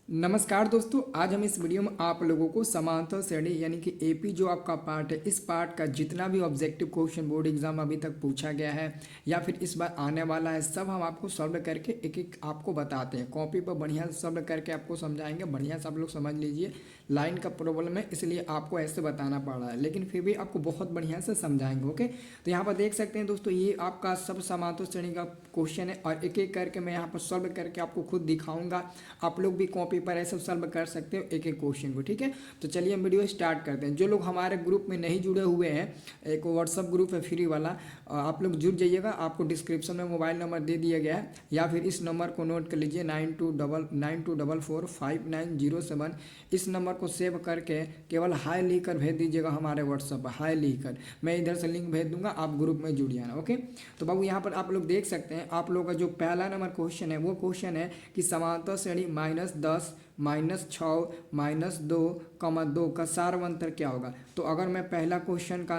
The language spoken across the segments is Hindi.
नमस्कार दोस्तों, आज हम इस वीडियो में आप लोगों को समांतर श्रेणी यानी कि एपी जो आपका पार्ट है, इस पार्ट का जितना भी ऑब्जेक्टिव क्वेश्चन बोर्ड एग्जाम अभी तक पूछा गया है या फिर इस बार आने वाला है, सब हम आपको सॉल्व करके एक एक आपको बताते हैं। कॉपी पर बढ़िया से सॉल्व करके आपको समझाएंगे, बढ़िया से आप लोग समझ लीजिए। लाइन का प्रॉब्लम है इसलिए आपको ऐसे बताना पड़ रहा है, लेकिन फिर भी आपको बहुत बढ़िया से समझाएंगे। ओके, तो यहाँ पर देख सकते हैं दोस्तों, ये आपका सब समांतर श्रेणी का क्वेश्चन है और एक एक करके मैं यहाँ पर सॉल्व करके आपको खुद दिखाऊंगा। आप लोग भी कॉपी पर ऐसे सॉल्व कर सकते हो एक एक क्वेश्चन को। ठीक है, तो चलिए हम वीडियो स्टार्ट करते हैं। जो लोग हमारे ग्रुप में नहीं जुड़े हुए हैं, एक व्हाट्सअप ग्रुप है फ्री वाला, आप लोग जुड़ जाइएगा। आपको डिस्क्रिप्शन में मोबाइल नंबर दे दिया गया है, या फिर इस नंबर को नोट कर लीजिए 92445907। इस नंबर को सेव करके केवल हाई लिख कर भेज दीजिएगा हमारे व्हाट्सअप पर, हाई लिख कर। मैं इधर से लिंक भेज दूंगा, आप ग्रुप में जुड़ जाना। ओके, तो बाबू यहाँ पर आप लोग देख सकते हैं, आप लोगों का जो पहला नंबर क्वेश्चन है वो क्वेश्चन है कि समांतर श्रेणी -10 -6 -2, का सार्वंतर क्या होगा। तो अगर मैं पहला क्वेश्चन का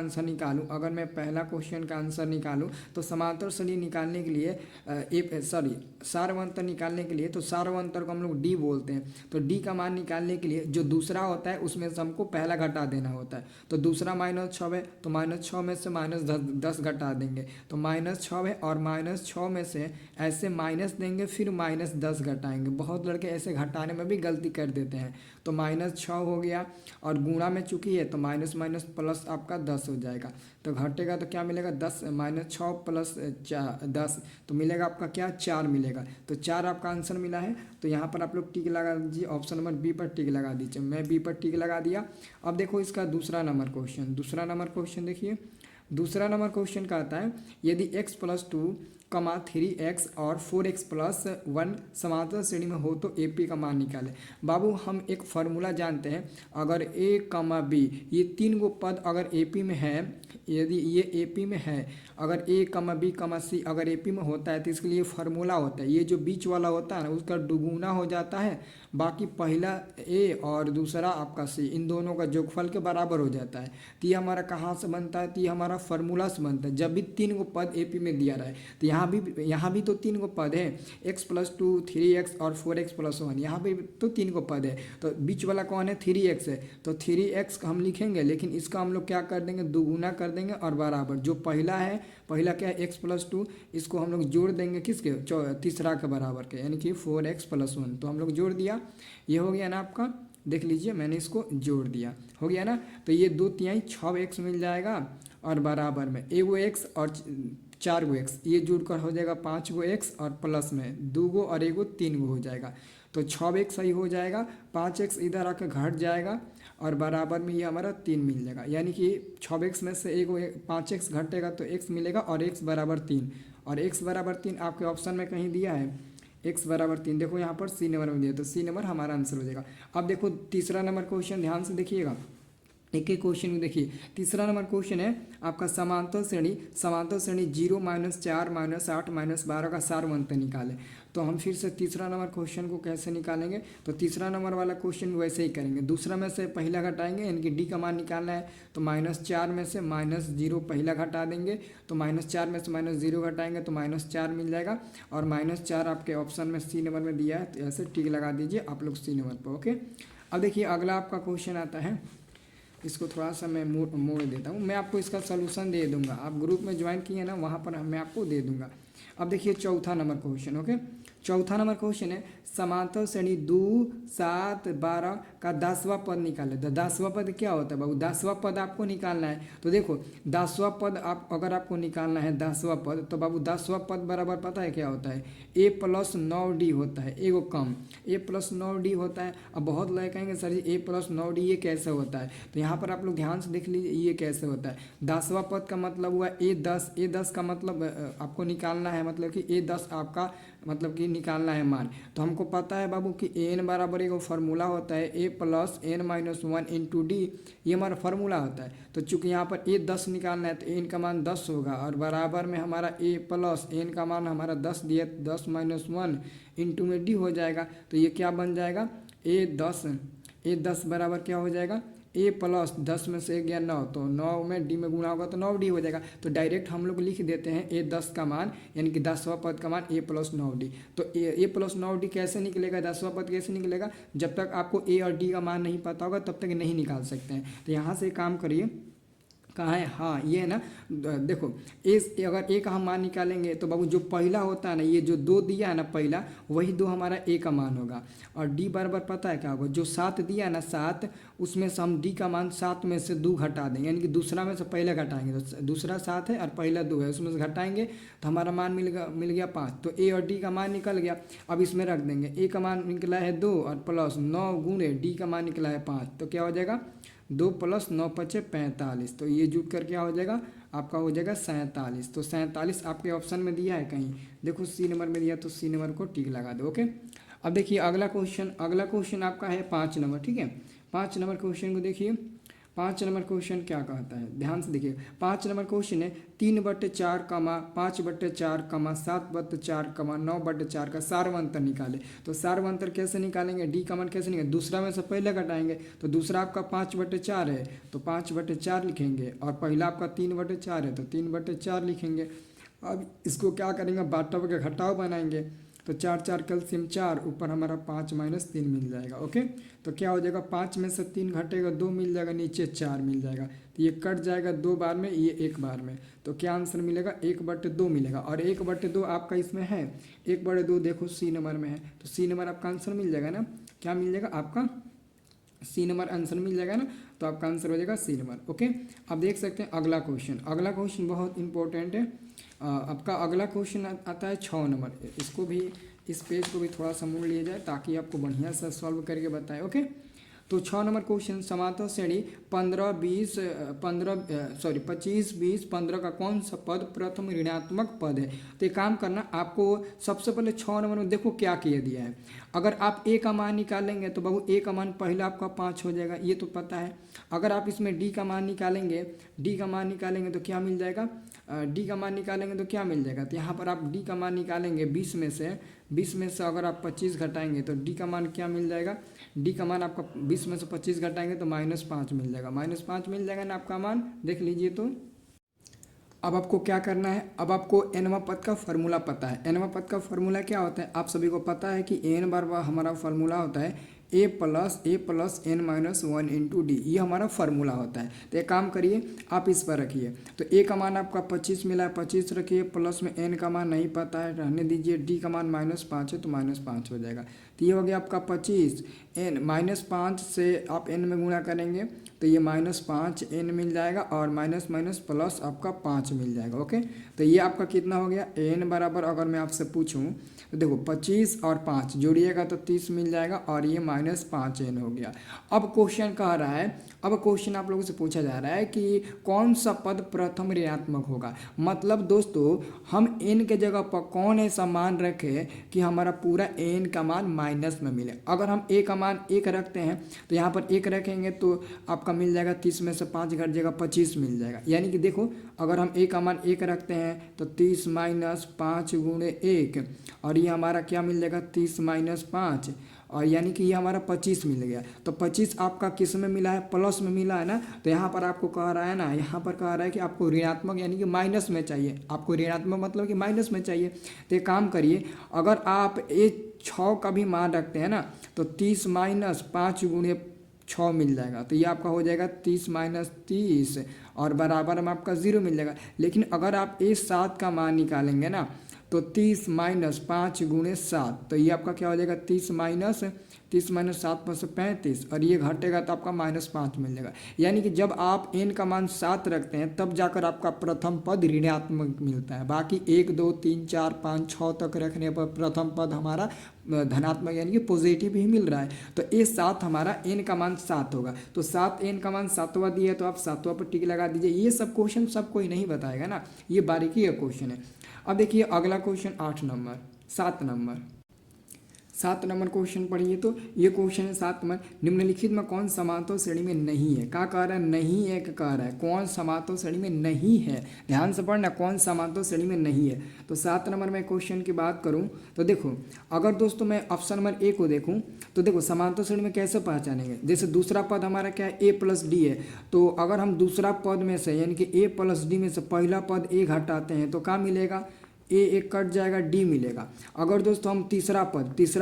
आंसर निकालूं, तो समांतर श्रेणी निकालने के लिए सार्वंतर निकालने के लिए, तो सार्वंतर को हम लोग डी बोलते हैं। तो डी का मान निकालने के लिए जो दूसरा होता है उसमें से हमको पहला घटा देना होता है। तो दूसरा -6 है, तो -6 में से -10 घटा देंगे, तो -6 है, और -6 में से ऐसे माइनस देंगे, फिर -10 घटाएंगे। बहुत लड़के ऐसे घटाने में भी गलती कर देते हैं। तो -6 हो गया, और गुणा में चूंकि है तो माइनस माइनस प्लस आपका 10 हो जाएगा। तो घटेगा तो क्या मिलेगा, 10 -6 प्लस 10, तो मिलेगा आपका क्या, 4 मिलेगा। तो 4 आपका आंसर मिला है। तो यहाँ पर आप लोग टिक लगा दीजिए, ऑप्शन नंबर बी पर टिक लगा दीजिए। मैं बी पर टिक लगा दिया। अब देखो इसका दूसरा नंबर क्वेश्चन देखिए। दूसरा नंबर क्वेश्चन का आता है, यदि x+2, 3x और 4x+1 समांतर श्रेणी में हो तो AP का मान निकालें। बाबू हम एक फार्मूला जानते हैं, अगर A, B ये तीन गो पद अगर AP में है, यदि ये AP में है, अगर A, B, C अगर AP में होता है तो इसके लिए फार्मूला होता है, ये जो बीच वाला होता है ना उसका दुगुना हो जाता है, बाकी पहला A और दूसरा आपका C, इन दोनों का जोगफल के बराबर हो जाता है। तो ये हमारा कहाँ से बनता है, तो ये हमारा फार्मूला से बनता है। जब भी तीन गो पद AP में दिया रहा है, तो यहाँ भी तो तीन गो पद है, x+2, 3x और 4x+1, यहाँ पे तो तीन गो पद है। तो बीच वाला कौन है, 3x है, तो 3x हम लिखेंगे, लेकिन इसका हम लोग क्या कर देंगे, दुगुना कर देंगे और बराबर। जो पहला है, पहला क्या है x+2, इसको हम लोग जोड़ देंगे किसके, तीसरा के बराबर के, यानी कि 4x+1। तो हम लोग जोड़ दिया, ये हो गया ना आपका, देख लीजिए मैंने इसको जोड़ दिया, हो गया ना। तो ये 2×3 6x मिल जाएगा, और बराबर में एगो x और 4 गो x, ये जुड़कर हो जाएगा 5 गो x, और प्लस में 2 गो और एगो 3 गो हो जाएगा। तो 6x सही हो जाएगा, 5x इधर आकर घट जाएगा, और बराबर में ये हमारा 3 मिल जाएगा। यानी कि 6x में से एगो 5x घटेगा तो x मिलेगा, और x बराबर 3, और x बराबर 3 आपके ऑप्शन में कहीं दिया है, x बराबर 3, देखो यहाँ पर सी नंबर में दिया, तो सी नंबर हमारा आंसर हो जाएगा। अब देखो तीसरा नंबर क्वेश्चन ध्यान से देखिएगा, एक एक क्वेश्चन में देखिए। तीसरा नंबर क्वेश्चन है आपका समांतर श्रेणी 0 -4 -8 -12 का सार्वंतर निकालें। तो हम फिर से तीसरा नंबर क्वेश्चन को कैसे निकालेंगे, तो तीसरा नंबर वाला क्वेश्चन वैसे ही करेंगे। दूसरा में से पहला घटाएंगे, यानी कि डी का मान निकालना है, तो -4 में से -0 पहला घटा देंगे, तो -4 में से -0 घटाएंगे तो -4 मिल जाएगा, और -4 आपके ऑप्शन में सी नंबर में दिया है, तो ऐसे टिक लगा दीजिए आप लोग सी नंबर पर। ओके, अब देखिए अगला आपका क्वेश्चन आता है, इसको थोड़ा सा मैं मोड़ देता हूँ, मैं आपको इसका सलूशन दे दूंगा। आप ग्रुप में ज्वाइन किए ना, वहाँ पर मैं आपको दे दूंगा। अब देखिए चौथा नंबर क्वेश्चन। ओके, चौथा नंबर क्वेश्चन है समांतर श्रेणी 2, 7, 12 का 10वां पद निकाले। तो 10वां पद क्या होता है बाबू, 10वां पद आपको निकालना है। तो देखो 10वां पद अगर आपको निकालना है 10वां पद, तो बाबू 10वां पद बराबर पता है क्या होता है, A+9D होता है, एगो कम A+9D होता है। अब बहुत लोग कहेंगे सर जी A+9D ये कैसे होता है, तो यहाँ पर आप लोग ध्यान से देख लीजिए ये कैसे होता है। 10वां पद का मतलब हुआ A10 का मतलब आपको निकालना है, मतलब कि A10 आपका मतलब कि निकालना है मान। तो हमको पता है बाबू कि n बराबर एगो फार्मूला होता है A+n-1 × D, ये हमारा फार्मूला होता है। तो चूंकि यहाँ पर A10 निकालना है तो n का मान 10 होगा, और बराबर में हमारा A+n का मान हमारा 10 दिया, 10 - 1 इंटू में D हो जाएगा। तो ये क्या बन जाएगा, A10 बराबर क्या हो जाएगा, ए प्लस 10 में से 1 गया 9, तो 9 में डी में गुणा होगा तो 9d हो जाएगा। तो डायरेक्ट हम लोग लिख देते हैं ए 10 का मान, यानी कि 10वां पद का मान ए प्लस 9d। तो ए प्लस 9d कैसे निकलेगा, 10वां पद कैसे निकलेगा, जब तक आपको ए और डी का मान नहीं पता होगा तब तक नहीं निकाल सकते हैं। तो यहाँ से काम करिए, कहाँ है, हाँ ये है ना, देखो अगर ए का हम मान निकालेंगे तो बाबू जो पहला होता है ना, ये जो 2 दिया है ना पहला, वही 2 हमारा ए का मान होगा। और डी बराबर पता है क्या होगा, जो 7 दिया है ना 7, उसमें से हम डी का मान 7 में से 2 घटा देंगे, यानी कि दूसरा में से पहले घटाएंगे। तो दूसरा 7 है और पहला 2 है, उसमें से घटाएंगे तो हमारा मान मिल गया 5। तो ए और डी का मान निकल गया। अब इसमें रख देंगे, ए का मान निकला है 2 और प्लस 9 गुणे डी का मान निकला है 5, तो क्या हो जाएगा 2 + 9 = 45। तो ये जुट कर क्या हो जाएगा, आपका हो जाएगा 47। तो 47 आपके ऑप्शन में दिया है कहीं, देखो सी नंबर में दिया, तो सी नंबर को टिक लगा दो। ओके, अब देखिए अगला क्वेश्चन आपका है 5 नंबर, ठीक है। 5 नंबर क्वेश्चन को देखिए, 5 नंबर क्वेश्चन क्या कहता है, ध्यान से देखिए। 5 नंबर क्वेश्चन है 3/4, 5/4, 7/4, 9/4 का सारवंतर निकाले। तो सारवंतर कैसे निकालेंगे, डी का मान कैसे निकालेंगे, दूसरा में से पहले घटाएंगे। तो दूसरा आपका 5/4 है तो 5/4 लिखेंगे, और पहला आपका 3/4 है तो 3/4 लिखेंगे। अब इसको क्या करेंगे, बाटा के घटाव बनाएंगे। तो 4 4 कैल्शियम 4, ऊपर हमारा 5 - 3 मिल जाएगा। ओके, तो क्या हो जाएगा, 5 में से 3 घटेगा 2 मिल जाएगा, नीचे 4 मिल जाएगा। तो ये कट जाएगा 2 बार में, ये 1 बार में। तो क्या आंसर मिलेगा, 1/2 मिलेगा। और 1/2 आपका इसमें है, 1/2 देखो सी नंबर में है, तो सी नंबर आपका आंसर मिल जाएगा ना। क्या मिल जाएगा आपका, सी नंबर आंसर मिल जाएगा ना। तो आपका आंसर हो जाएगा सी नंबर। ओके, अब देख सकते हैं अगला क्वेश्चन बहुत इंपॉर्टेंट है। आपका अगला क्वेश्चन आता है 6 नंबर। इसको भी, इस पेज को भी थोड़ा सा मोड़ लिया जाए ताकि आपको बढ़िया से सॉल्व करके बताए। ओके, तो 6 नंबर क्वेश्चन, समांतर श्रेणी 25, 20, 15 का कौन सा पद प्रथम ऋणात्मक पद है। तो ये काम करना, आपको सबसे पहले 6 नंबर में देखो क्या किया दिया है। अगर आप ए का मान निकालेंगे तो बाबू ए का मान पहला आपका 5 हो जाएगा, ये तो पता है। अगर आप इसमें डी का मान निकालेंगे तो क्या मिल जाएगा, डी का मान निकालेंगे तो क्या मिल जाएगा। तो यहाँ पर आप डी का मान निकालेंगे 20 में से अगर आप 25 घटाएंगे तो डी का मान क्या मिल जाएगा, डी का मान आपका 20 में से 25 घटाएंगे तो -5 मिल जाएगा। -5 मिल जाएगा ना आपका मान, देख लीजिए। तो अब आपको क्या करना है, अब आपको nवां पद का फॉर्मूला पता है। nवां पद का फॉर्मूला क्या होता है, आप सभी को पता है कि n बार हमारा फॉर्मूला होता है a + n - 1 × d, ये हमारा फार्मूला होता है। तो एक काम करिए, आप इस पर रखिए। तो a का मान आपका 25 मिला है, 25 रखिए, प्लस में n का मान नहीं पता है, रहने दीजिए। d का मान -5 है तो -5 हो जाएगा। तो ये हो गया आपका 25, n -5 से आप n में गुणा करेंगे तो ये -5n मिल जाएगा, और माइनस प्लस आपका 5 मिल जाएगा। ओके, तो ये आपका कितना हो गया, n बराबर अगर मैं आपसे पूछूं तो देखो 25 और 5 जोड़िएगा तो 30 मिल जाएगा, और ये -5n हो गया। अब क्वेश्चन कह रहा है, अब क्वेश्चन आप लोगों से पूछा जा रहा है कि कौन सा पद प्रथम ऋणात्मक होगा। मतलब दोस्तों, हम n के जगह पर कौन ऐसा मान रखें कि हमारा पूरा n का मान माइनस में मिले। अगर हम a का मान 1 रखते हैं तो यहाँ पर 1 रखेंगे तो आपका मिल जाएगा 30 में से 5 घट जाएगा, 25 मिल जाएगा। यानी कि देखो, अगर हम a का मान 1 रखते हैं तो 30 - 5 × 1, और ये हमारा क्या मिल जाएगा 30 - 5, और यानी कि ये हमारा 25 मिल गया। तो 25 आपका किस में मिला है, प्लस में मिला है ना। तो यहाँ पर आपको कह रहा है ना, यहाँ पर कह रहा है कि आपको ऋणात्मक यानी कि माइनस में चाहिए। आपको ऋणात्मक मतलब कि माइनस में चाहिए। तो एक काम करिए, अगर आप 6 का भी मान रखते हैं ना तो 30 - 5 × 6 मिल जाएगा। तो ये आपका हो जाएगा 30 - 30, और बराबर में आपका 0 मिल जाएगा। लेकिन अगर आप 7 का मान निकालेंगे ना तो 30 - 5 × 7, तो ये आपका क्या हो जाएगा 30 - 7 में से 35, और ये घटेगा तो आपका -5 मिल जाएगा। यानी कि जब आप n का मान 7 रखते हैं तब जाकर आपका प्रथम पद ऋणात्मक मिलता है। बाकी 1 2 3 4 5 6 तक रखने पर प्रथम पद हमारा धनात्मक यानी कि पॉजिटिव ही मिल रहा है। तो ये 7 हमारा n का मान 7 होगा। तो 7 n का मान 7वां दिया है तो आप 7वां पर टिक लगा दीजिए। ये सब क्वेश्चन सब कोई नहीं बताएगा ना, ये बारीकी का क्वेश्चन है। अब देखिए अगला question 8 number, 7 number. 7 number question पढ़िए। तो ये क्वेश्चन है 7 नंबर, निम्नलिखित में कौन समांतर श्रेणी में नहीं है। क्या कह रहा है, नहीं है। क्या कह रहा है, कौन समांतर श्रेणी में नहीं है। ध्यान से पढ़ना, कौन समांतर श्रेणी में नहीं है। तो 7 नंबर में क्वेश्चन की बात करूं तो देखो, अगर दोस्तों मैं ऑप्शन नंबर ए को देखूं तो देखो समांतर श्रेणी में कैसे पहचानेंगे। जैसे दूसरा पद हमारा क्या है, ए प्लस डी है। तो अगर हम दूसरा पद में से यानी कि ए प्लस डी में से पहला पद ए घटाते हैं तो क्या मिलेगा, ए एक कट जाएगा, डी मिलेगा। अगर दोस्तों हम तीसरा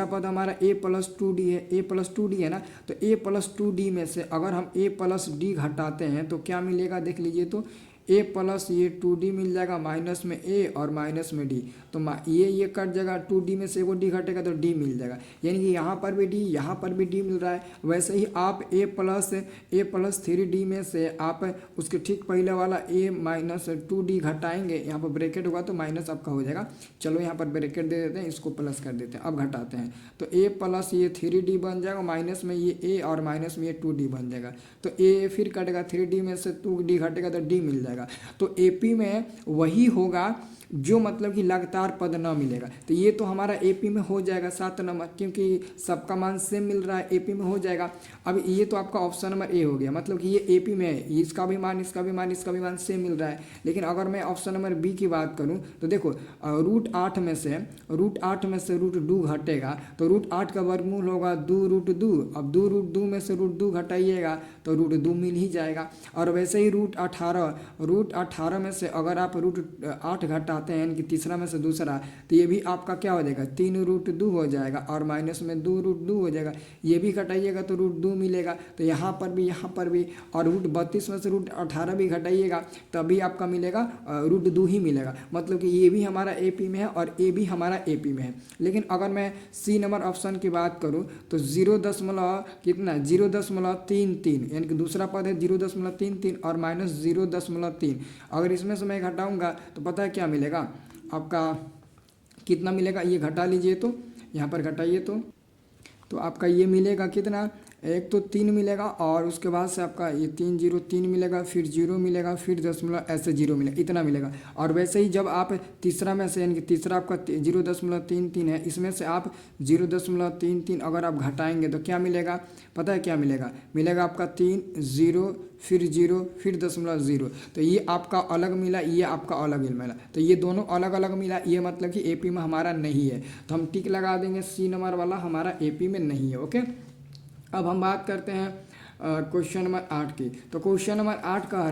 पद हमारा ए प्लस टू डी है, ए प्लस टू डी है ना, तो ए प्लस टू डी में से अगर हम ए प्लस डी घटाते हैं तो क्या मिलेगा, देख लीजिए। तो ए प्लस ये टू डी मिल जाएगा, माइनस में ए और माइनस में डी, तो ये कट जाएगा, टू डी में से वो डी घटेगा तो डी मिल जाएगा। यानी कि यहाँ पर भी डी, यहाँ पर भी डी मिल रहा है। वैसे ही आप ए प्लस थ्री डी में से आप उसके ठीक पहले वाला ए माइनस टू डी घटाएंगे, यहाँ पर ब्रैकेट होगा तो माइनस आपका हो जाएगा। चलो यहाँ पर ब्रैकेट दे देते हैं, इसको प्लस कर देते हैं। अब घटाते हैं तो ए प्लस ये थ्री डी बन जाएगा, माइनस में ये ए और माइनस में ये टू डी बन जाएगा। तो ए फिर कटेगा, थ्री डी में से टू डी घटेगा तो डी मिल जाएगा। तो एपी में वही होगा जो मतलब कि लगातार पद न मिलेगा। तो ये तो हमारा एपी में हो जाएगा 7 नंबर, क्योंकि सबका मान सेम मिल रहा है, एपी में हो जाएगा। अब ये तो आपका ऑप्शन नंबर ए हो गया, मतलब कि ये एपी में है, इसका भी मान इसका भी मान इसका भी मान सेम मिल रहा है। लेकिन अगर मैं ऑप्शन नंबर बी की बात करूं तो देखो, रूट 8 में से रूट 2 घटेगा तो रूट 8 का वर्गमूल होगा 2 रूट 2। अब 2 रूट 2 में से रूट 2 घटाइएगा तो रूट 2 मिल ही जाएगा। और वैसे ही रूट 18 में से अगर आप रूट 8 घटाते हैं, यानी कि तीसरा में से दूसरा, तो ये भी आपका क्या हो जाएगा, 3 रूट 2 हो जाएगा और माइनस में 2 रूट 2 हो जाएगा। ये भी घटाइएगा तो रूट 2 मिलेगा। तो यहाँ पर भी और रूट 32 में से रूट 18 भी घटाइएगा तभी आपका मिलेगा रूट 2 ही मिलेगा। मतलब कि ये भी हमारा एपी में है और ए भी हमारा एपी में है। लेकिन अगर मैं सी नंबर ऑप्शन की बात करूँ तो 0.33, यानी कि दूसरा पद है 0.33 और माइनस 0.3। अगर इसमें से मैं घटाऊंगा तो पता है क्या मिलेगा आपका, कितना मिलेगा, ये घटा लीजिए तो यहाँ पर घटाइए तो आपका ये मिलेगा कितना, एक तो 3 मिलेगा और उसके बाद से आपका ये 3 मिलेगा, फिर 0 मिलेगा, फिर दशमलव ऐसे 0 मिलेगा, इतना मिलेगा। और वैसे ही जब आप तीसरा में से, यानी कि तीसरा आपका 0.33 है, इसमें से आप 0.33 अगर आप घटाएंगे तो क्या मिलेगा, पता है क्या मिलेगा, मिलेगा आपका 3 0 फिर 0 फिर दशमलव 0। तो ये आपका अलग मिला, ये आपका अलग मिला, तो ये दोनों अलग अलग मिला, ये मतलब कि एपी में हमारा नहीं है। तो हम टिक लगा देंगे, सी नंबर वाला हमारा एपी में नहीं है। ओके, अब हम बात करते हैं क्वेश्चन नंबर 8 की। तो क्वेश्चन नंबर 8 कह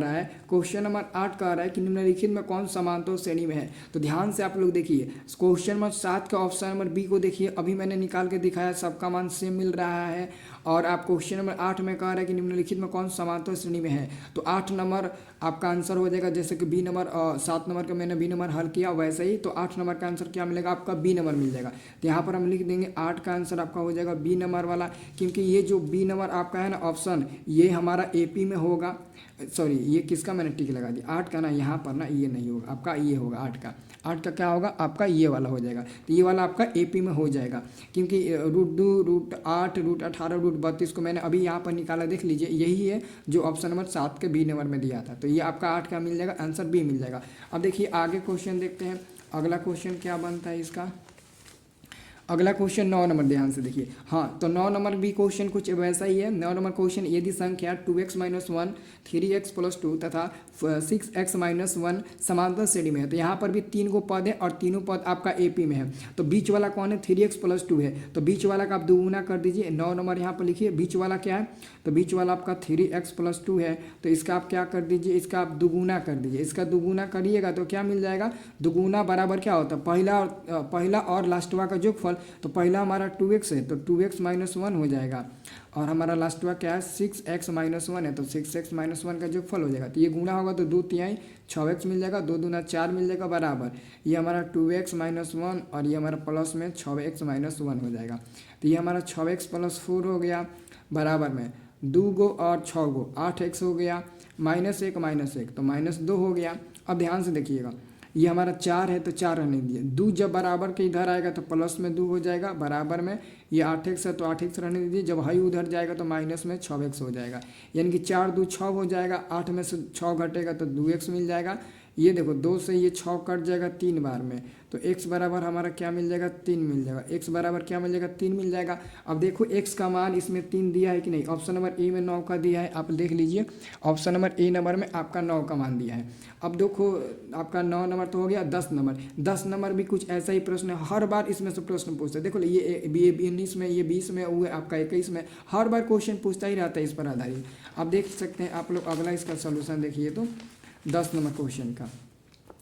रहा है कि निम्नलिखित में कौन समांतर श्रेणी में है। तो ध्यान से आप लोग देखिए, क्वेश्चन नंबर 7 का ऑप्शन नंबर बी को देखिए, अभी मैंने निकाल के दिखाया, सबका मान सेम मिल रहा है। और आप क्वेश्चन नंबर 8 में कह रहा है कि निम्नलिखित में कौन समांतर श्रेणी में है। तो 8 नंबर आपका आंसर हो जाएगा, जैसे कि बी नंबर 7 नंबर का मैंने बी नंबर हल किया, वैसे ही तो 8 नंबर का आंसर क्या मिलेगा, आपका बी नंबर मिल जाएगा। तो यहाँ पर हम लिख देंगे 8 का आंसर आपका हो जाएगा बी नंबर वाला, क्योंकि ये जो बी नंबर आपका है ना ऑप्शन, ये हमारा एपी में होगा। सॉरी, ये किसका मैंने टिक लगा दिया, 8 का ना, यहाँ पर ना ये नहीं होगा आपका, ये होगा 8 का क्या होगा आपका, ये वाला हो जाएगा। तो ये वाला आपका एपी में हो जाएगा, क्योंकि रूट 2 रूट 8 रूट 18 रूट 32 को मैंने अभी यहाँ पर निकाला, देख लीजिए, यही है जो ऑप्शन नंबर 7 के बी नंबर में दिया था। तो ये आपका 8 का मिल जाएगा, आंसर बी मिल जाएगा। अब देखिए आगे क्वेश्चन देखते हैं, अगला क्वेश्चन क्या बनता है इसका। अगला क्वेश्चन 9 नंबर, ध्यान से देखिए। हाँ, तो 9 नंबर भी क्वेश्चन कुछ वैसा ही है। 9 नंबर क्वेश्चन, यदि संख्या 2x - 1 3x + 2 तथा 6x - 1 समांतर श्रेणी में है। तो यहाँ पर भी 3 को पद है और तीनों पद आपका एपी में है। तो बीच वाला कौन है, 3x + 2 है, तो बीच वाला का आप दोगुना कर दीजिए। 9 नंबर यहाँ पर लिखिए, बीच वाला क्या है, तो बीच वाला आपका 3x + 2 है, तो इसका आप क्या कर दीजिए, इसका आप दोगुना कर दीजिए। इसका दोगुना करिएगा तो क्या मिल जाएगा, दोगुना बराबर क्या होता है, पहला और लास्टवा का जोगफल। तो पहला हमारा 2x है तो 2x - 1 हो जाएगा, और हमारा लास्टवा क्या है 6x - 1 है, तो 6x - 1 का जोगफल हो जाएगा। तो ये गुणा होगा तो 2 तिहाई 6x मिल जाएगा, 2 दूना 4 मिल जाएगा बराबर, ये हमारा 2x - 1 और ये हमारा प्लस में 6x - 1 हो जाएगा। तो ये हमारा 6x + 4 हो गया बराबर में 2 गो और 6 गो 8x हो गया, -1 तो -2 हो गया। अब ध्यान से देखिएगा, ये हमारा 4 है तो 4 रहने दीजिए, 2 जब बराबर के इधर आएगा तो प्लस में 2 हो जाएगा बराबर में, ये 8x है तो 8x रहने दीजिए, जब हाई उधर जाएगा तो माइनस में 6x हो जाएगा, यानी कि 4 2 6 हो जाएगा, 8 में से 6 घटेगा तो 2x मिल जाएगा, ये देखो 2 से ये 6 कट जाएगा 3 बार में, तो x बराबर हमारा क्या मिल जाएगा 3 मिल जाएगा। x बराबर क्या मिल जाएगा 3 मिल जाएगा। अब देखो x का मान इसमें 3 दिया है कि नहीं, ऑप्शन नंबर ए में 9 का दिया है, आप देख लीजिए ऑप्शन नंबर ए नंबर में आपका 9 का मान दिया है। अब देखो आपका 9 नंबर तो हो गया, 10 नंबर भी कुछ ऐसा ही प्रश्न है, हर बार इसमें से प्रश्न पूछते हैं। देखो ये 19 में, ये 20 में, वो आपका 21 में, हर बार क्वेश्चन पूछता ही रहता है इस पर आधारित। आप देख सकते हैं आप लोग अगला इसका सोल्यूशन देखिए तो 10 नंबर क्वेश्चन का,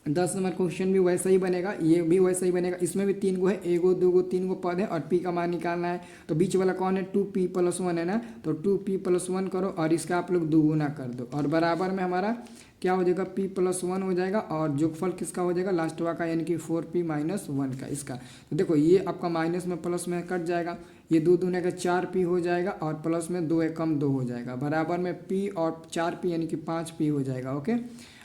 10 नंबर क्वेश्चन भी वैसा ही बनेगा, ये भी वैसा ही बनेगा। इसमें भी 3 गो है, 1 2 3 गो पद है और p का मान निकालना है। तो बीच वाला कौन है 2p + 1 है ना, तो 2p + 1 करो और इसका आप लोग दुगुना कर दो और बराबर में हमारा क्या हो जाएगा p + 1 हो जाएगा और जोगफल किसका हो जाएगा लास्टवा का, यानी कि 4p - 1 का इसका। तो देखो ये आपका माइनस में प्लस में कट जाएगा, ये 2 दूने का 4p हो जाएगा और प्लस में 2 एकम 2 हो जाएगा, बराबर में p और 4p यानी कि 5p हो जाएगा। ओके,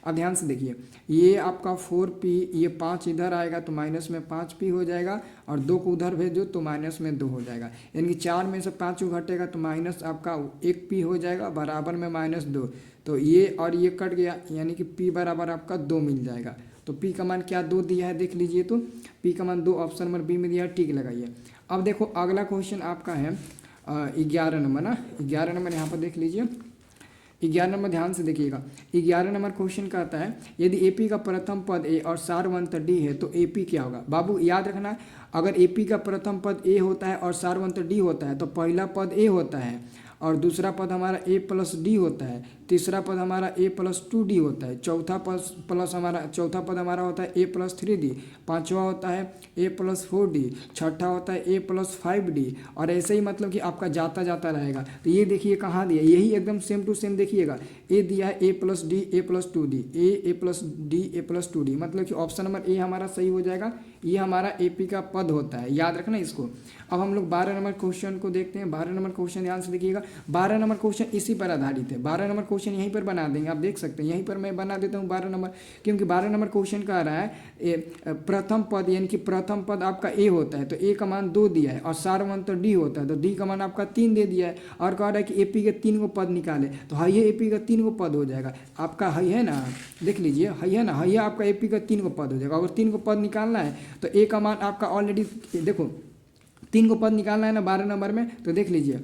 अब ध्यान से देखिए ये आपका 4p, ये 5 इधर आएगा तो माइनस में 5p हो जाएगा और 2 को उधर भेजो तो माइनस में 2 हो जाएगा, यानी कि 4 में से 5 को घटेगा तो माइनस आपका 1p हो जाएगा, बराबर में -2। तो ये और ये कट गया, यानी कि p बराबर आपका 2 मिल जाएगा। तो p का मान क्या 2 दिया है, देख लीजिए तो p का मान 2 ऑप्शन नंबर बी में दिया है, टिक लगाइए। अब देखो अगला क्वेश्चन आपका है 11 नंबर ना, 11 नंबर यहाँ पर देख लीजिए। 11 नंबर ध्यान से देखिएगा, 11 नंबर क्वेश्चन का आता है यदि एपी का प्रथम पद ए और सारवंत डी है तो एपी क्या होगा। बाबू याद रखना, अगर एपी का प्रथम पद ए होता है और सारवंत डी होता है तो पहला पद ए होता है और दूसरा पद हमारा a + d होता है, तीसरा पद हमारा a + 2d होता है, चौथा पद हमारा होता है a + 3d, पांचवा होता है a + 4d, छठा होता है a + 5d और ऐसे ही मतलब कि आपका जाता जाता रहेगा। तो ये देखिए कहाँ दिया, यही एकदम सेम टू सेम देखिएगा, a दिया है a + d a + 2d, a + d a + 2d, मतलब कि ऑप्शन नंबर ए हमारा सही हो जाएगा। ये हमारा एपी का पद होता है, याद रखना इसको। अब हम लोग 12 नंबर क्वेश्चन को देखते हैं। 12 नंबर क्वेश्चन ध्यान से देखिएगा, 12 नंबर क्वेश्चन इसी पर आधारित है। 12 नंबर क्वेश्चन यहीं पर बना देंगे, आप देख सकते हैं यहीं पर मैं बना देता हूँ 12 नंबर, क्योंकि 12 नंबर क्वेश्चन का आ रहा है प्रथम पद, यानी कि प्रथम पद आपका ए होता है तो ए का मान 2 दिया है और सारवंत डी होता है तो डी का मान आपका 3 दे दिया है और कह रहा है कि एपी के 3 गो पद निकाले, तो हाइए एपी का 3 गो पद हो जाएगा आपका, हाई है ना, देख लीजिए हाई है ना, हाई आपका एपी का 3 गो पद हो जाएगा। अगर 3 गो पद निकालना है तो ए का मान आपका ऑलरेडी देखो 3 को पद निकालना है ना 12 नंबर में, तो देख लीजिए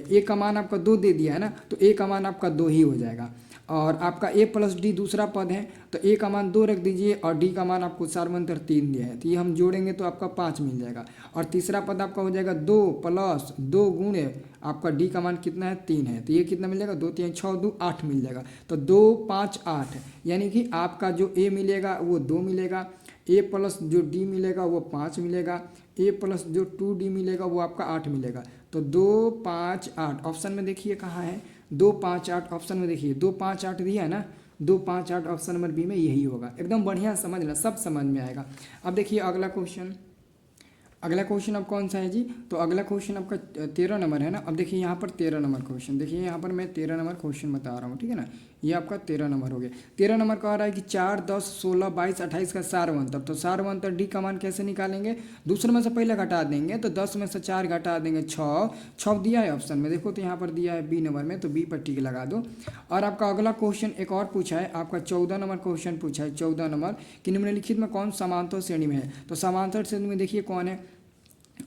ए का मान आपका 2 दे दिया है ना, तो ए का मान आपका 2 ही हो जाएगा और आपका a + d दूसरा पद है तो a का मान 2 रख दीजिए और d का मान आपको सारवंतर 3 दिया है, तो ये हम जोड़ेंगे तो आपका 5 मिल जाएगा और तीसरा पद आपका हो जाएगा 2 + 2 गुणे आपका d का मान कितना है 3 है, तो ये कितना मिल जाएगा 2 3 6 2 8 मिल जाएगा। तो 2 5 8 यानी कि आपका जो a मिलेगा वो 2 मिलेगा, a + जो d मिलेगा वो 5 मिलेगा, a + जो 2d मिलेगा वो आपका 8 मिलेगा। तो 2 5 8 ऑप्शन में देखिए कहाँ है, 2 5 8 ऑप्शन में देखिए 2 5 8 दिया है ना, 2 5 8 ऑप्शन नंबर बी में यही होगा। एकदम बढ़िया समझ लेना, सब समझ में आएगा। अब देखिए अगला क्वेश्चन, अगला क्वेश्चन अब कौन सा है जी, तो अगला क्वेश्चन आपका 13 नंबर है ना। अब देखिए यहाँ पर 13 नंबर क्वेश्चन, देखिए यहाँ पर मैं 13 नंबर क्वेश्चन बता रहा हूँ, ठीक है ना, ये आपका 13 नंबर हो गया। 13 नंबर कह रहा है कि 4 10 16 22 28 का सारवंतर, तो सारवंतर डी का मान कैसे निकालेंगे, दूसरे में से पहले घटा देंगे तो 10 में से 4 घटा देंगे 6 दिया है ऑप्शन में, देखो तो यहाँ पर दिया है बी नंबर में, तो बी पर टिक लगा दो। और आपका अगला क्वेश्चन एक और पूछा है, आपका 14 नंबर क्वेश्चन पूछा है। 14 नंबर कि निम्नलिखित में कौन समांतर श्रेणी में है, तो समांतर श्रेणी में देखिए कौन है,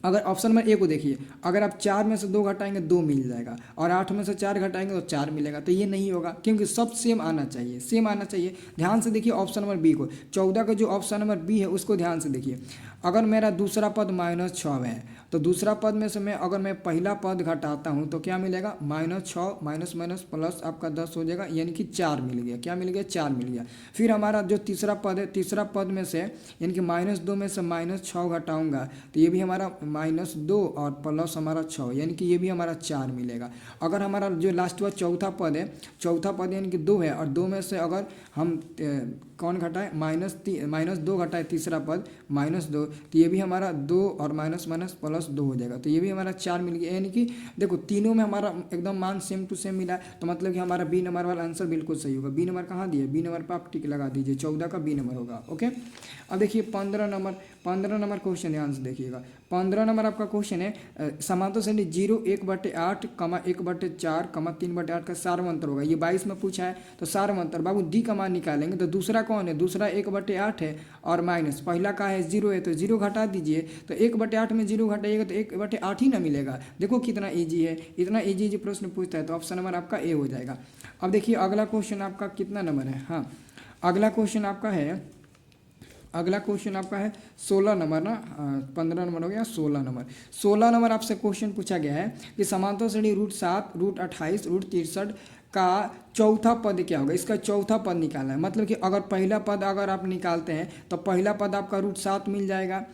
अगर ऑप्शन नंबर ए को देखिए, अगर आप 4 में से 2 घटाएंगे 2 मिल जाएगा और 8 में से 4 घटाएंगे तो 4 मिलेगा, तो ये नहीं होगा क्योंकि सब सेम आना चाहिए, सेम आना चाहिए। ध्यान से देखिए ऑप्शन नंबर बी को, 14 का जो ऑप्शन नंबर बी है उसको ध्यान से देखिए। अगर मेरा दूसरा पद -6 है तो दूसरा पद में से मैं अगर मैं पहला पद घटाता हूँ तो क्या मिलेगा, -6 माइनस माइनस प्लस आपका 10 हो जाएगा, यानी कि 4 मिल गया, क्या मिल गया 4 मिल गया। फिर हमारा जो तीसरा पद है, तीसरा पद में से यानी कि -2 में से -6 घटाऊंगा तो ये भी हमारा -2 और प्लस हमारा 6, यानी कि ये भी हमारा 4 मिलेगा। अगर हमारा जो लास्ट हुआ चौथा पद है, चौथा पद यानी कि 2 है और 2 में से अगर हम कौन घटाए -2 घटाए तीसरा पद -2, तो ये भी हमारा 2 और माइनस माइनस प्लस 2 हो जाएगा, तो ये भी हमारा 4 मिल गया। यानी कि देखो तीनों में हमारा एकदम मान सेम टू सेम मिला, तो मतलब कि हमारा बी नंबर वाला आंसर बिल्कुल सही होगा। बी नंबर कहाँ दिया, बी नंबर पर आप टिक लगा दीजिए, 14 का बी नंबर होगा। ओके, अब देखिए 15 नंबर क्वेश्चन ध्यान से देखिएगा। 15 नंबर आपका क्वेश्चन है समांतर श्रेणी 0 1/8 1/4 3/8 का सारवंतर होगा। ये 22 में पूछा है। तो सारवंतर बाबू डी का मान निकालेंगे। तो दूसरा कौन है? दूसरा 1/8 है और माइनस पहला का है 0 है, तो 0 घटा दीजिए। तो 1/8 में 0 घटाइएगा तो 1/8 ही ना मिलेगा। देखो कितना ईजी है, इतना ईजी प्रश्न पूछता है। तो ऑप्शन नंबर आपका ए हो जाएगा। अब देखिए अगला क्वेश्चन आपका कितना नंबर है? हाँ, अगला क्वेश्चन आपका है 16 नंबर ना। 15 नंबर हो गया, 16 नंबर। 16 नंबर आपसे क्वेश्चन पूछा गया है कि समांतर श्रेणी √7 √28 √63 का चौथा पद क्या होगा? इसका चौथा पद निकालना है। मतलब कि अगर पहला पद अगर आप निकालते हैं तो पहला पद आपका √7 मिल जाएगा,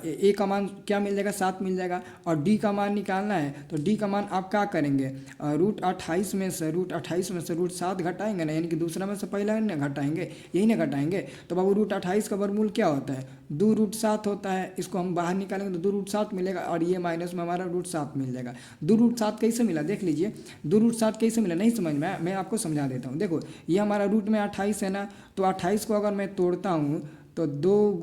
ए का मान क्या मिल जाएगा? 7 मिल जाएगा। और डी का मान निकालना है तो डी का मान आप क्या करेंगे? √28 में से √7 घटाएंगे ना, यानी कि दूसरा में से पहला ना घटाएंगे, यही ना घटाएंगे। तो बाबू √28 का वर्गमूल क्या होता है? 2√7 होता है। इसको हम बाहर निकालेंगे तो 2√7 मिलेगा और ये माइनस में हमारा √7 मिल जाएगा। 2√7 कैसे मिला देख लीजिए। 2√7 कैसे मिला नहीं समझ में? मैं आपको समझा देता हूँ। देखो ये हमारा रूट में 28 है ना, तो 28 को अगर मैं तोड़ता हूँ तो 2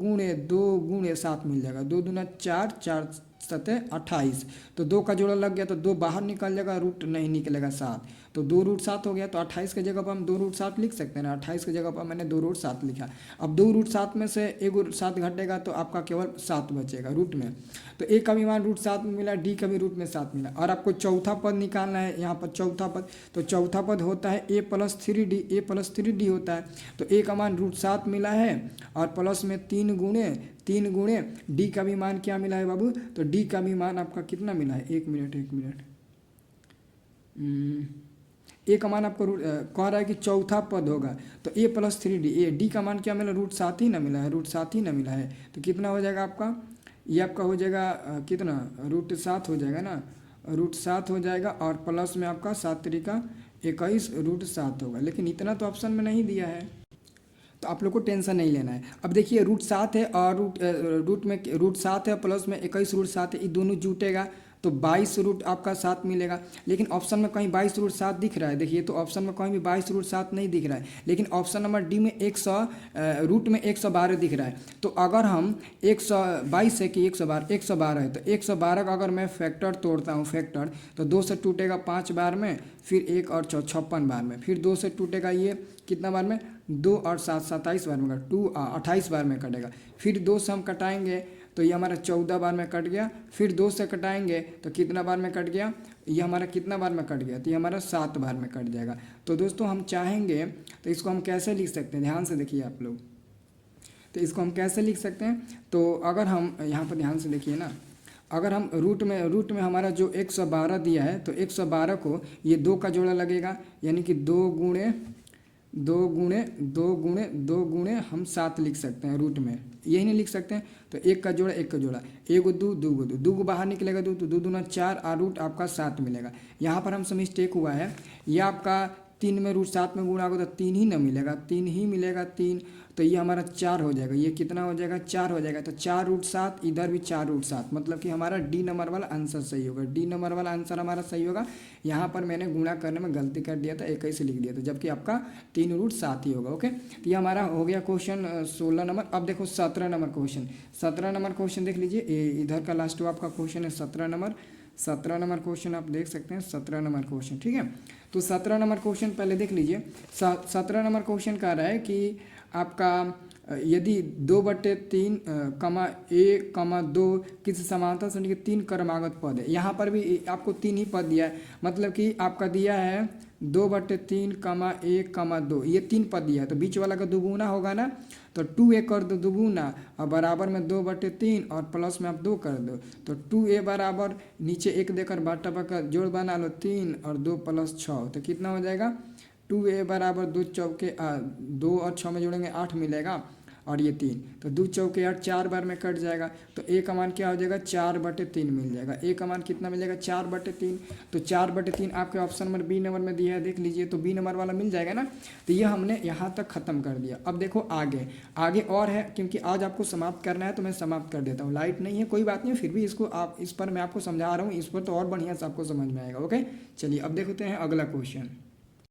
× 7 मिल जाएगा। 2 दूना 4, 4 सतह 28। तो 2 का जोड़ा लग गया तो 2 बाहर निकल जाएगा, रूट नहीं निकलेगा 7। तो 2√7 हो गया। तो 28 के जगह पर हम 2√7 लिख सकते हैं ना। 28 की जगह पर मैंने 2√7 लिखा। अब 2√7 में से 1 घटेगा तो आपका केवल 7 बचेगा रूट में। तो ए का भी मान √7 में मिला, डी का भी रूट में 7 मिला। और आपको चौथा पद निकालना है यहाँ पर चौथा पद। तो चौथा पद होता है a + 3d होता है। तो ए का मान √7 मिला है और प्लस में 3 गुणे डी का भी मान क्या मिला है बाबू? तो डी का भी मान आपका कितना मिला है? एक मिनट ए का मान आपको कह रहा है कि चौथा पद होगा। तो a + 3d, डी का मान क्या मिला? √7 ही ना मिला है, √7 ही ना मिला है। तो कितना हो जाएगा आपका? ये आपका हो जाएगा कितना? √7 हो जाएगा ना, √7 हो जाएगा और प्लस में आपका 7 × 21 √7 होगा। लेकिन इतना तो ऑप्शन में नहीं दिया है, तो आप लोग को टेंशन नहीं लेना है। अब देखिए √7 है और रूट में √7 है प्लस में 21 √7 है, ये दोनों जुटेगा तो 22 रूट आपका 7 मिलेगा। लेकिन ऑप्शन में कहीं 22 √7 दिख रहा है। देखिए तो ऑप्शन में कहीं भी 22 √7 नहीं दिख रहा है, लेकिन ऑप्शन नंबर डी में 112 दिख रहा है। तो अगर हम 122 है कि 112 है, तो 112 का अगर मैं फैक्टर तोड़ता हूँ फैक्टर, तो 2 से टूटेगा 5 बार में, फिर 1 और 56 बार में, फिर 2 से टूटेगा ये कितना बार में? 2 और 7 27 बार में, 28 बार में कटेगा। फिर 2 से हम कटाएंगे तो ये हमारा 14 बार में कट गया। फिर 2 से कटाएंगे तो कितना बार में कट गया? ये हमारा कितना बार में कट गया? तो ये हमारा 7 बार में कट जाएगा। तो दोस्तों हम चाहेंगे तो इसको हम कैसे लिख सकते हैं? ध्यान से देखिए आप लोग। तो इसको हम कैसे लिख सकते हैं? तो अगर हम यहाँ पर ध्यान से देखिए ना, अगर हम रूट में हमारा जो 112 दिया है, तो 112 को ये 2 का जोड़ा लगेगा, यानी कि 2 गुणे हम 7 लिख सकते हैं रूट में, यही नहीं लिख सकते हैं। तो 1 का जोड़ा 1 का जोड़ा, 1 2 बाहर निकलेगा 2, तो 2 दूना 4 और रूट आपका 7 मिलेगा। यहाँ पर हमसे मिस्टेक हुआ है, यह आपका 3 में √7 में गुणा होगा तो 3 ही ना मिलेगा, 3 ही मिलेगा 3। तो ये हमारा 4 हो जाएगा। ये कितना हो जाएगा? 4 हो जाएगा। तो 4 √7, इधर भी 4 √7, मतलब कि हमारा डी नंबर वाला आंसर सही होगा। डी नंबर वाला आंसर हमारा सही होगा। यहाँ पर मैंने गुणा करने में गलती कर दिया था, 21 लिख दिया था, जबकि आपका 3 √7 ही होगा। ओके, तो ये हमारा हो गया क्वेश्चन 16 नंबर। अब देखो 17 नंबर क्वेश्चन। 17 नंबर क्वेश्चन देख लीजिए, इधर का लास्ट आपका क्वेश्चन है 17 नंबर। 17 नंबर क्वेश्चन आप देख सकते हैं, 17 नंबर क्वेश्चन, ठीक है। तो 17 नंबर क्वेश्चन पहले देख लीजिए। 17 नंबर क्वेश्चन कह रहा है कि आपका यदि 2/3 (a, 2 किसी समांतर श्रेणी के 3 क्रमागत पद है। यहाँ पर भी आपको 3 ही पद दिया है, मतलब कि आपका दिया है 2/3 (a, 2), ये 3 पद दिया है। तो बीच वाला का दुगुना होगा ना, तो 2a कर दो दुगुना और बराबर में 2/3 और प्लस में आप 2 कर दो। तो 2a बराबर नीचे 1 देकर बाटा का जोड़ बना लो 3 और 2 + 6, तो कितना हो जाएगा? 2a बराबर 2 चौके 2 और 6 में जोड़ेंगे 8 मिलेगा और ये 3, तो 2 चौके 8 4 बार में कट जाएगा। तो a का मान क्या हो जाएगा? 4/3 मिल जाएगा। a का मान कितना मिलेगा? 4/3। तो 4/3 आपके ऑप्शन नंबर बी नंबर में दिया है, देख लीजिए। तो बी नंबर वाला मिल जाएगा ना। तो ये हमने यहाँ तक ख़त्म कर दिया। अब देखो आगे और है, क्योंकि आज आपको समाप्त करना है तो मैं समाप्त कर देता हूँ। लाइट नहीं है कोई बात नहीं, फिर भी इसको आप इस पर मैं आपको समझा रहा हूँ, इस पर तो और बढ़िया से आपको समझ में आएगा। ओके, चलिए अब देखते हैं अगला क्वेश्चन।